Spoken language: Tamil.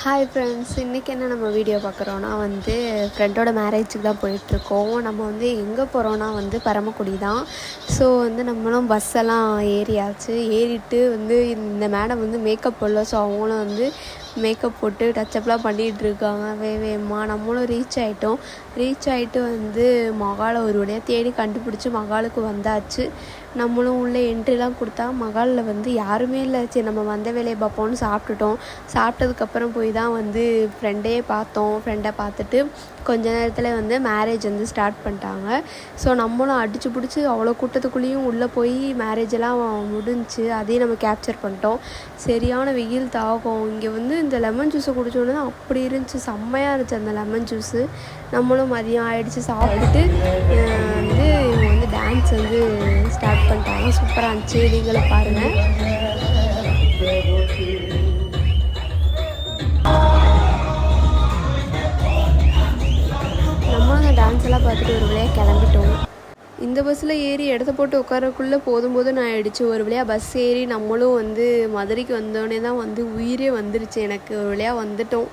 ஹாய் ஃப்ரெண்ட்ஸ், இன்றைக்கி என்ன நம்ம வீடியோ பார்க்குறோன்னா ஃப்ரெண்டோட மேரேஜுக்கு தான் போயிட்டுருக்கோம். நம்ம எங்கே போகிறோன்னா பரமக்குடி தான். ஸோ நம்மளும் பஸ்ஸெல்லாம் ஏறியாச்சு. ஏறிட்டு இந்த மேடம் மேக்கப் போடல. ஸோ அவங்களும் மேக்கப் போட்டு டச்சப்லாம் பண்ணிகிட்ருக்காங்க வேகமாக. நம்மளும் ரீச் ஆகிட்டு மகாலை ஒரு வழியாக தேடி கண்டுபிடிச்சி மகாலுக்கு வந்தாச்சு. நம்மளும் உள்ளே என்ட்ரிலாம் கொடுத்தா மகாலில் யாருமே இல்லை. சரி நம்ம வந்த வேலையை பார்ப்போம்னு சாப்பிட்டுட்டோம். சாப்பிட்டதுக்கப்புறம் போய் தான் ஃப்ரெண்டை பார்த்துட்டு கொஞ்ச நேரத்தில் மேரேஜ் ஸ்டார்ட் பண்ணிட்டாங்க. ஸோ நம்மளும் அடித்து பிடிச்சி அவ்வளோ கூட்டத்துக்குள்ளேயும் உள்ளே போய் மேரேஜெல்லாம் முடிஞ்சிச்சு. அதையும் நம்ம கேப்சர் பண்ணிட்டோம். சரியான வெயில் தாகம். இங்கே இந்த லெமன் ஜூஸை குடிச்சோன்னே தான் அப்படி இருந்துச்சு, செம்மையாக இருந்துச்சு அந்த லெமன் ஜூஸு. நம்மளும் மதியம் ஆகிடுச்சு. சாப்பிட்டுட்டு இவங்க டான்ஸ் ஸ்டார்ட் பண்ணிட்டாங்க. சூப்பராக இருந்துச்சு, நீங்களும் பாருங்கள். நம்மளும் அந்த டான்ஸ் எல்லாம் பார்த்துட்டு ஒரு வழியாக கிளம்பிட்டோம். இந்த பஸ்ஸில் ஏறி இடத்த போட்டு உட்காரக்குள்ளே போதும் நான் ஆகிடுச்சு. ஒரு வழியாக பஸ் ஏறி நம்மளும் மதுரைக்கு வந்தோடனே தான் உயிரே வந்துருச்சு எனக்கு. ஒரு வழியாக வந்துட்டோம்.